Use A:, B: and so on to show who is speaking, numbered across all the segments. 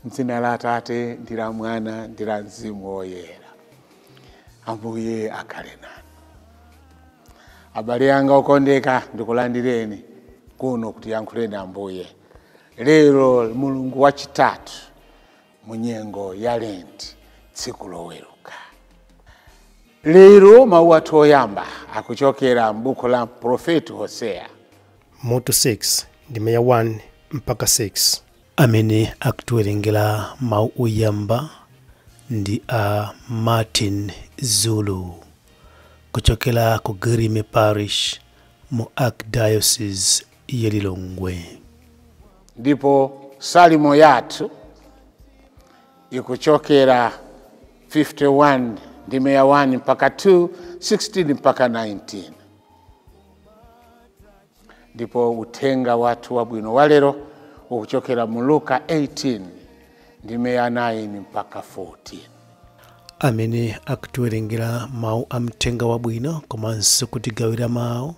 A: Mzina la Tate, ndila Mwana, ndila Mzimu Woyera. Ambuye akhale nanu. Abale anga okondeka ndikulandireni kuno kuti yankhuleni Ambuye. Lero Mulungu wachitatu munyengo ya Lenti, tsiku loweruka. Lero mawu athu oyamba akuchokera m'buku la Profeti Hosea.
B: Mutu 6 ndime ya 1 mpaka 6. Amene akutiwerengera mawu oyamba ndi a Martin Zulu kuchokera ku Gurime Parish mu Archdiocese ya Lilongwe.
A: Ndipo salimo yathu ikuchokera 51 ndime ya 1 mpaka 2, 16 mpaka 19. Ndipo uthenga wathu wabwino walero ukuchokera mu Luka 18 ndime ya 9 mpaka 14.
B: Amene akutiwerengera mawu amthenga wabwino komanso kutigawira mawu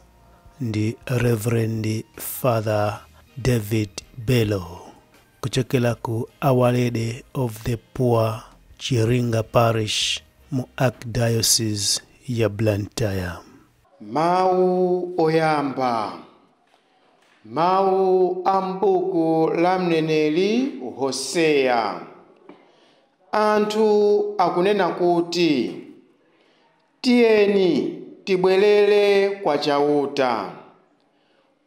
B: ndi Reverend Father David Bello kuchokera ku Our Lady of the Poor, Chiringa Parish mu Archdiocese ya Blantyre.
C: Mawu oyamba. Mawu ambuku la mneneri Hosea. Anthu akunena kuti tiyeni tibwerere kwa chauta.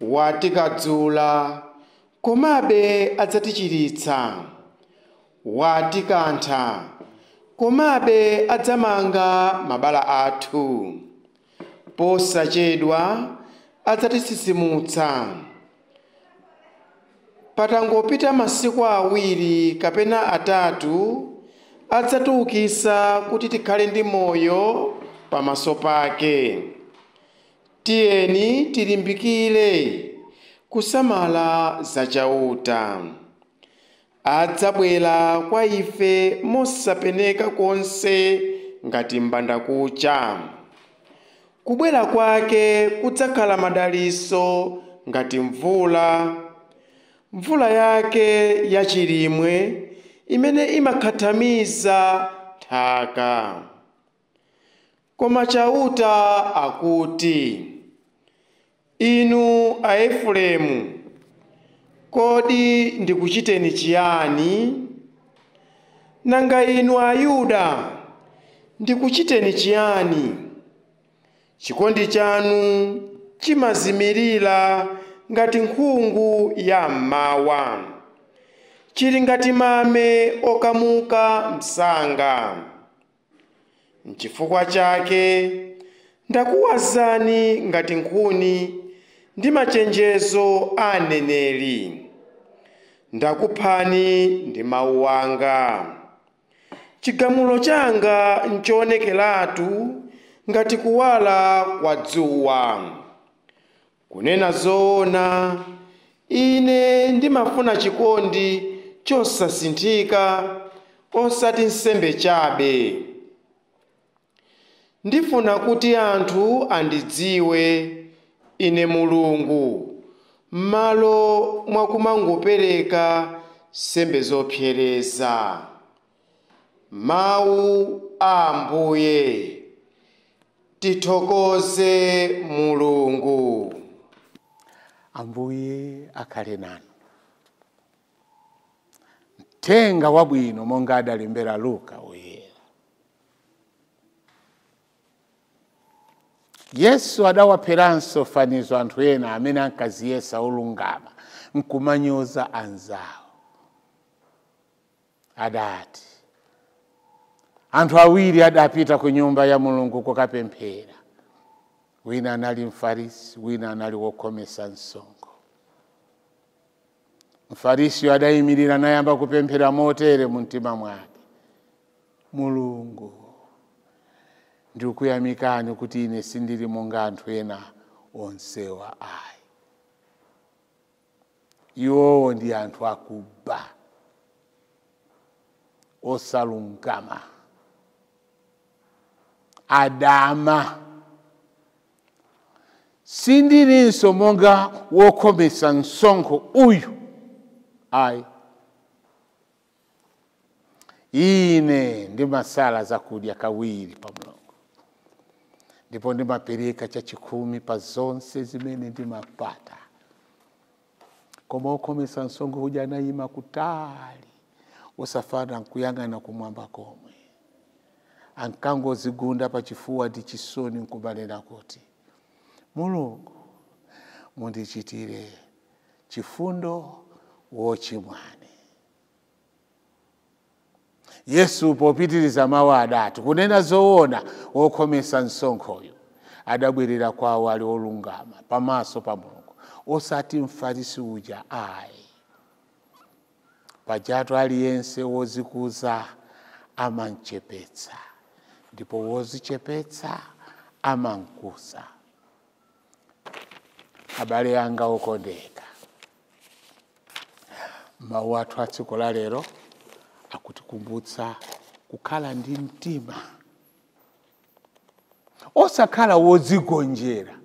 C: Watikadzula komabe adzatichiritsa. Watikantha komabe adzamanga mabala athu. Posachedwa adzatisisimutsa. Patangopita masiku awiri kapena atatu adzatiukitsa kuti tikhale ndi moyo pamaso pake. Tiyeni tilimbikire kusamala za chauta. Adzabwera kwa ife mosapeneka konse ngati mbandakucha. Kubwera kwake kudzakhala madalitso ngati mvula. Mvula yake yachilimwe imene imakhathamiza nthaka. Koma chauta akuti, inu a Efereimu, kodi ndikuchiteni chiyani? Nanga inu a Yuda, ndikuchiteni chiyani? Chikondi chanu chimazimirira ngati nkhungu ya mmawa. Chili ngati mame okamuka msanga. N'chifukwa chake ndakuwazani ngati nkhuni ndi machenjezo a aneneri. Ndakuphani ndi mawu anga. Chigamulo changa nchoonekeratu ngati kuwala kwa dzuwa. Kunena zoona, ine ndimafuna chikondi chosasinthika, osati nsembe chabe. Ndifuna kuti anthu andidziwe ine Mulungu, m'malo mwa kumangopereka nsembe zopsereza. Mawu a Ambuye. Tithokoze Mulungu.
A: Ambuye akhale nanu. Uthenga wabwino monga adalembera Luka woyera. Yesu adawapheranso fanizo anthu ena amene ankaziyesa olungama nkumanyoza anzawo. Adati, anthu awiri adapita ku nyumba ya Mulungu kukapemphera. Wina anali Mfarisi, wina anali wokhomesa msonkho. Mfarisi adayimirira nayamba kupemphera motere mu mtima mwake, Mulungu, ndikuyamikani kuti ine sindili monga anthu ena onsewa ayi. Iwowo ndi anthu akuba, osalungama, adama, sindilinso monga wokomesa msonkho uyu ayi. Ine ndimasala zakudya kawiri pa Mulungu, ndipo ndimapereka chachikumi pa zonse zimene ndimapata. Koma wokomesa msonkho uja anayima kutali, usafana nkuyang'ana kumwamba komwe. Ankangozigunda pa chifuwa ndi chisoni nkumanena kuti, Mulungu mundichitire chifundo wochimwane. Yesu popitiriza mawu adati, kunena zoona wokomesa msonkhoyo adabwerera kwawo ali olungama pamaso pa Mulungu, osati mfarisi uja ayi. Pajatu aliyense wozikuza amanchepetsa, ndipo wozichepetsa amankuza. Abale anga okondeka, mawu athu atsiku la lero akutikumbutsa kukhala ndi mtima, osakhala wodzigonjera.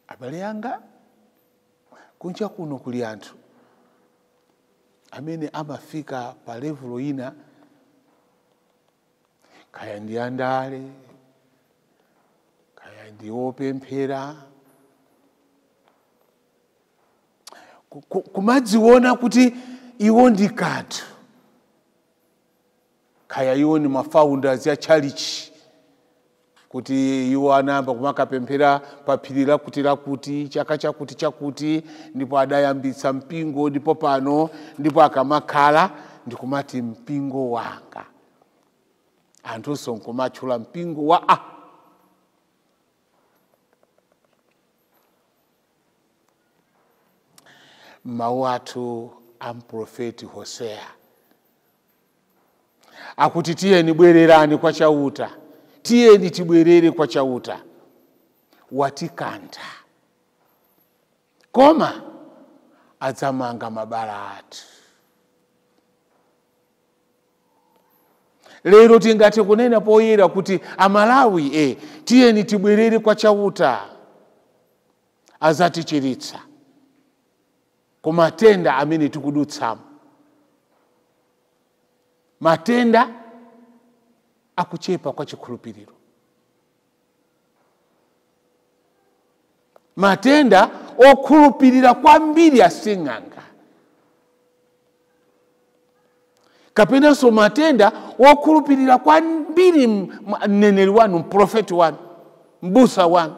A: Abale anga, kunja kuno kuli anthu amene amafika pa level ina, kaya ndi andale, kaya ndi opemphera, kumadziona kuti iwo ndi kanthu. Kaya iwo ni mafounders ya church, kuti iwo anayamba kumakapemphera pa phiri lakuti chaka chakuti ndipo adayambitsa mpingo, ndipo pano ndipo akamakhala ndikumati mpingo wanga. Anthu nkumatchula mpingo wa mawu athu amprofeti Hosea akuti tiyeni bwererani kwa chauta, tiyeni tibwerere kwa chauta. Watikantha koma adzamanga mabala athu. Lero tingati kunena poyera kuti Amalawi tiyeni tibwerere kwa chauta, azatichiritsa ku matenda amene tikudutsamo. Matenda akuchepa kwa chikhulupiriro, matenda okhulupirira kwambiri asing'anga, kapenanso matenda okhulupirira kwambiri mneneri wanu, mprofeti wanu, mbusa wanu,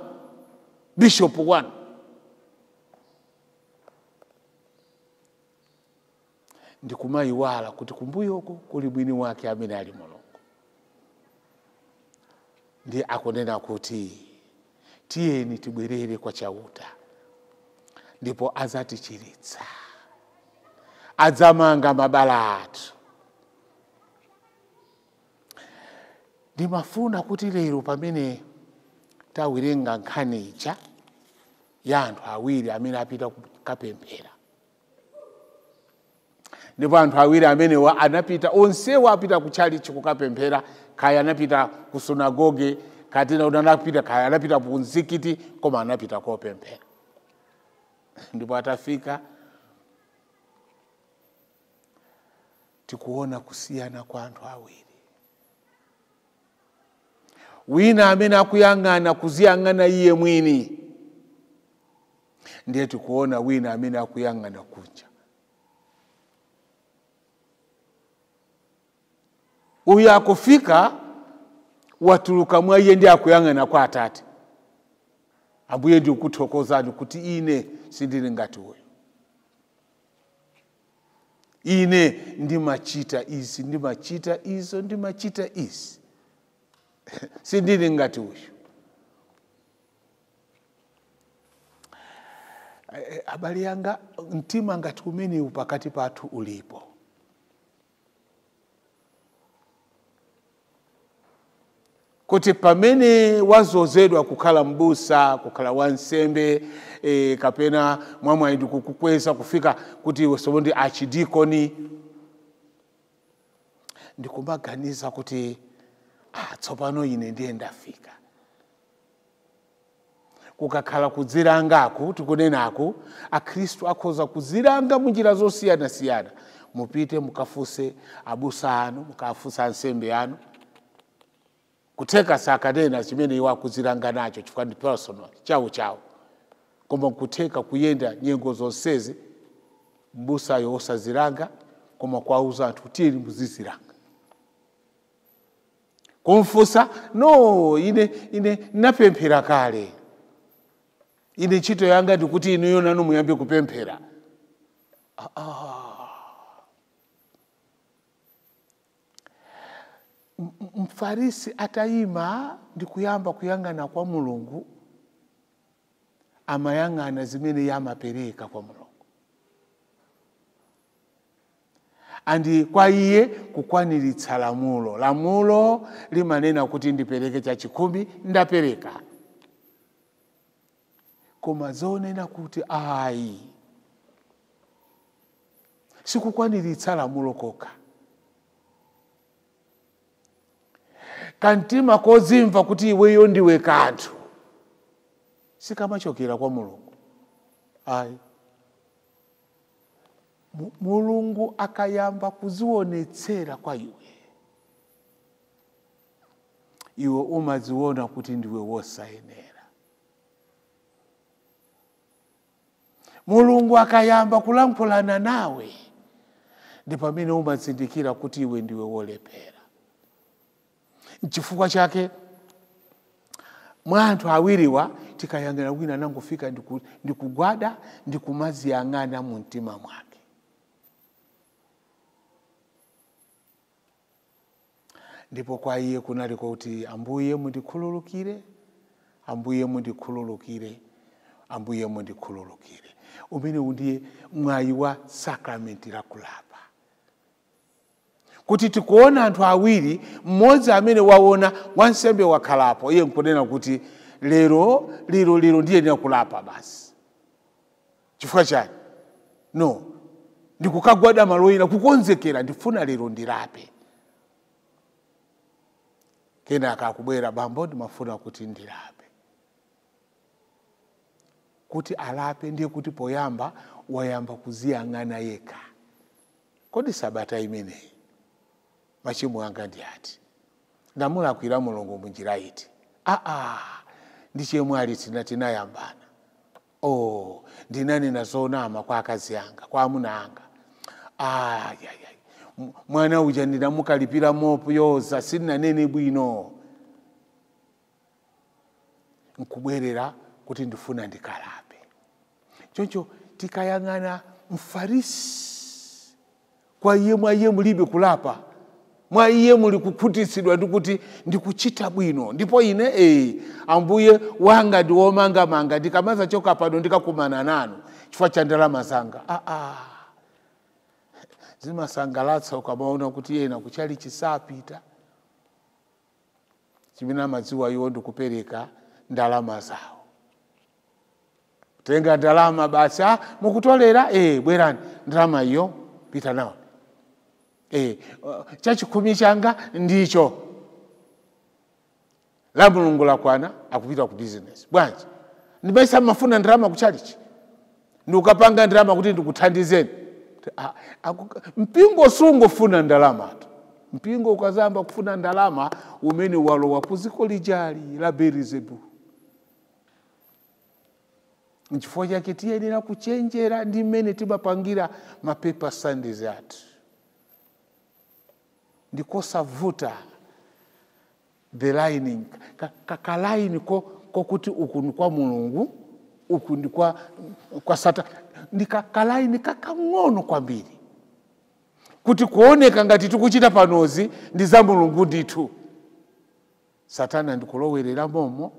A: bishop wanu. Ndikumayiwala kuti kumbuyoko kuli mwini wake amene ali Mulungu. Ndi akunena kuti tiyeni tibwerere kwa chauta, ndipo azatichiritsa, adzamanga mabala athu. Ndimafuna kuti lero pamene tawerenga nkhani ija ya anthu awiri amene apita kukapemphera, ndipo anthu awiri amene anapita, onsewo apita kuchalichi kukapemphera, kaya anapita ku sunagoge, katina anapita, kaya anapita ku mzikiti, koma anapita kopemphera. Ndipo atafika tikuona kusiyana kwa anthu awiri. Wina amene akuyang'ana kuziyang'ana iye mwini, ndiye tikuona wina amene akuyang'ana kunja. Uyu akufika watuluka mwa iye ndiye akuyang'ana kwa Atate. Ambuye ndikuthokozani kuti ine sindili ngati uyu. Ine ndimachita izi, ndimachita izo, ndimachita izi. Sindili ngati uyu. Abale yanga, mtima ngati umene upakati pathu ulipo. Kuti pamene wazozedwa kukhala mbusa, kukhala wansembe, kapena mwamwaidi kukukweza kufika kuti iwe sobondi achidikoni, ndikumaganiza kuti tsopano ine ndiye ndafika. Kukakhala kudzirangaku tikunenaku, akhristu akhoza kudziranga munjira zosiyana-siyana. Mupite mukafunse abusa anu, mukafunsa ansembe anu, kutheka sakanena chimene iwo akudziranga nacho chifukwa ndi personal chawo. Koma kutheka kuyenda nyengo zonsezi mbusayo osaziranga, koma kwauza anthu tiyeni muziziranga. Kumfunsa, no, ine napemphera kale. Ine ntchito yanga ndikuti inuyo nanu muyambe kupemphera. Mfarisi atayima ndikuyamba kuyang'ana kwa Mulungu, amayang'ana zimene yamapereka kwa Mulungu. Andi kwa iye kukwaniritsa lamulo. Lamulo limanena kuti ndipereke chachikumi, ndapereka. Koma zonena kuti ayi, sikukwaniritsa lamulo koka. Kantima kozimva kuti iweyo ndiwe kanthu sikamachokera kwa Mulungu. Ayi. Mulungu akayamba kuzionetsera kwa iwe umaziona kuti ndiwe wosayenera. Mulungu akayamba kulankhulana nawe, ndi pamene umazindikira kuti iwe ndiwe wolepera. Chifukwa chake mwa anthu awiriwa tikayang'ana wina nangofika ndikugwada ndikumaziyang'ana mu mtima mwake. Ndipo kwa iye kunaliko kuti Ambuye mundikhululukire, Ambuye mundikhululukire, Ambuye mundikhululukire. Umene ndiye mwayi wa sakramenti la kulapa. Kuti tikuona anthu awiri, mmodzi amene waona wansembe wakhalapo, iye nkunena kuti lero ndiye ndinakulapa basi. Chifukwa chani? No, ndikukagwada malo ina kukonzekera ndifuna lero ndilape. Kena akakubwera bambo ndimafuna kuti ndilape. Kuti alape ndiye kuti poyamba wayamba kuziyang'ana yekha. Kodi sabata imeneyi machimo anga ndi ati? Ndamulakwira Mulungu munjira iti? Ndi chemwe ali tinayambana. Ndinanena zonama kwa akazi anga, kwa amuna anga. Mwana uja ndinamukalipira mopu yoza sindinanene bwino. Nkubwerera kuti ndifuna ndikalape. Choncho tikayang'ana Mfarisi, kwa iye mwa iye mulibe kulapa. Mwa iye muli kukhutitsidwa ndikuti ndikuchita bwino. Ndipo ine Ambuye wanga ndi womanga-manga, ndikamaza choka pano ndikakumana nanu chifukwa cha ndalama zanga. Zimasangalatsa ukamaona kuti yena kuchali chisapita. Chimene amadziwa iwo ndikupereka ndalama zawo. Tenga ndalama basi, mukutolera, bwerani ndalama iyo pita nawo. Chachikumi changa ndicho. La Mulungu lakwana akupita ku business. Bwanji, ndimaisa mafuna ndalama kuchalichi. Ndikapanga ndalama kuti ndikuthandizeni. Mpingo sungofuna ndalama. Mpingo ukazamba kufuna ndalama umene walowa kuziko lijali la Beelzebub. Nchifukwa chake tiyenera kuchenjera ndi mmene timapangira mapepa Sundays athu. Ndikosavuta the lining, kakalaini kokuti uku ndi kwa Mulungu, uku ndi kwa Satani. Ndikakalaini kakang'ono kwambiri. Kuti kuoneka ngati tikuchita panozi ndi za Mulungu ndithu. Satana ndikulowerera momo,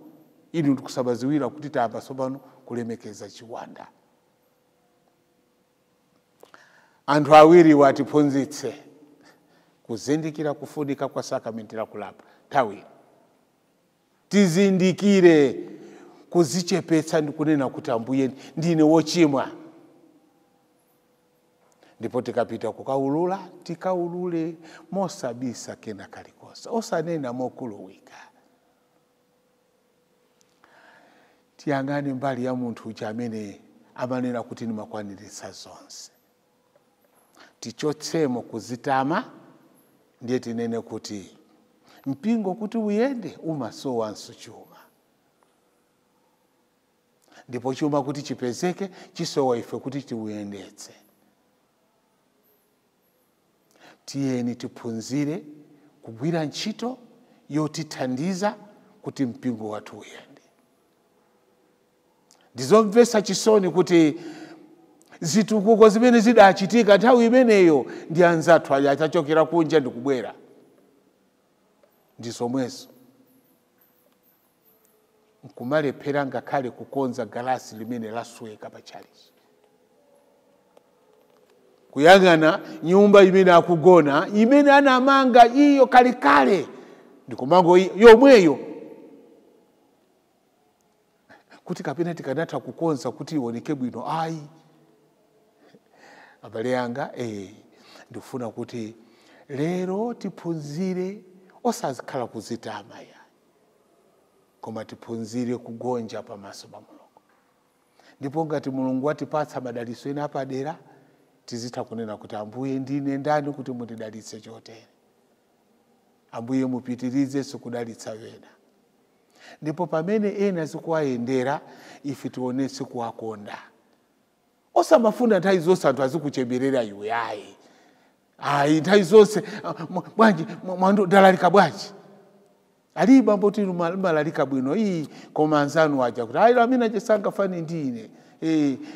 A: ili ndikusabaziwira kuti tamba tsopano kulemekeza chiwanda. Anthu awiri watiphunzitse kuzindikira kufunika kwa sakramenti la kulapa. Tawi tizindikire kuzichepetsa ndikunena kuti Ambuye ndine wochimwa. ndipo tikapita kukaulula tikaulule mosabisa kena kalikosa osanena mokuluwika. Tiyangane mbali ya munthu uja amene amanena kuti nimakwanirisa zonse. Tichotsemo kuzitama, ndiye tinene kuti mpingo kuti uyende umasowanso chuma. Ndipo chuma kuti chipezeke chisowa ife kuti tiuyendetse. Tiyeni tiphunzire kugwira ntchito yotithandiza kuti mpingo wathu uyende. Ndizomvetsa chisoni kuti zitukuko zimene zidachitika nthawi imeneyo ndi anzathu aja achachokera kunja ndikubwera. Ndizomwezo nkumalephera ngakhale kukonza galasi limene lasweka pachalichi. Kuyang'ana nyumba imene akugona, imene anamanga iyo kalikale, ndikumango yomweyo. Kuti kapena tikanatha kukonza kuti ioneke bwino ayi. Abale yanga ndifuna kuti lero tiphunzire osazikhala kuzitama ya. Koma tiphunzire kugonja pamaso pa Mulungu. Ndipo ngati Mulungu atipatsa madalitso ena apadera, tizitha kunena kuti Ambuye ndine ndani kuti mutidalitse chotere. Ambuye mupitirize sikudalitsa wena. Ndipo pamene ena zikuwayendera ife tionetse kuwakonda. Osamafuna nthawi zonse anthu azikuchemerera iwe ayi. Ayi nthawi zonse bwanji mwando dalalika bwanji. Ali bambo tinu malalika bwino iyi koma anzanu waja kuti ayi amina jesanga fani ndine.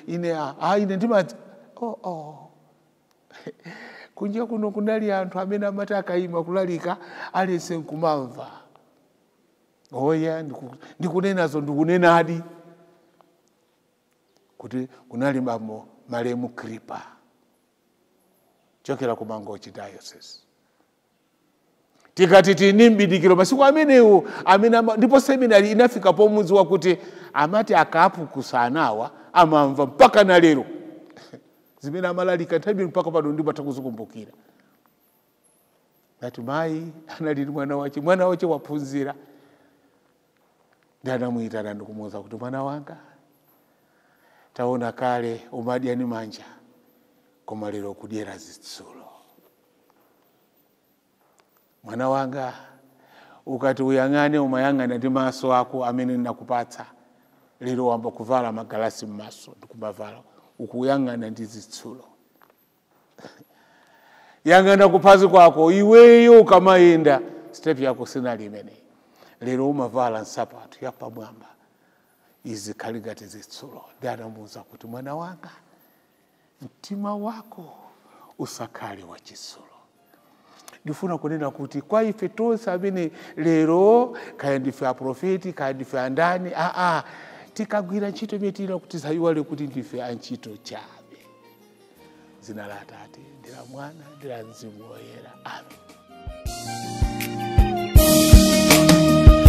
A: Ine ndima kunja kuno kunali anthu amene amati akayima kulalika alese nkumamva. Oya ndikunenazo ndikunenadi kuti kunali bambo Malemu Kripa chokera ku Mangochi Diocese. Tikati tini mbidikiro masiku amenewo amene ndipo seminari inafika pomudzi wakuti amati akapukusanawa amamva mpaka na lero. Zimene amalalika nthawi mpaka pano ndipo atakuzikumbukira. Ngati mai analili mwana wache waphunzira. Ndanamuitana ndikumuwuza kuti mwana wanga taona kale umadya ni manja koma lero kudyera zitsulo. Mwana wanga ukati uyang'ane umayang'ana ndi maso ako amene ndakupatsa, lero wamba kuvala magalasi m'maso ndikumavala ukuyang'ana ndi zitsulo. Yang'ana kuphazi kwako iweyo ukamayenda step yako sinali imeneyi. Lero umavala nsapato ya pamwamba izi khali ngati zitsulo. Ndanamuwuza kuti mwana wanga mtima wako usakhale wachitsulo. Ndifuna kunena kuti kwa ife tonse amene lero kaya ndife aprofeti kaya ndife andani tikagwira ntchito imene tili kuti zayiwale kuti ndife antchito chabe. Zina la Atate ndi la Mwana ndi la Mzimu Woyera. Amen.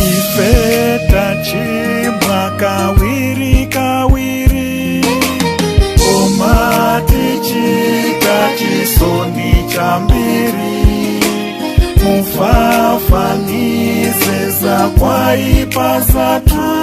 D: Ife tachimwa kawiri kawiri, koma tichita chisoni chambiri, mufafanize za kwaipa zathu.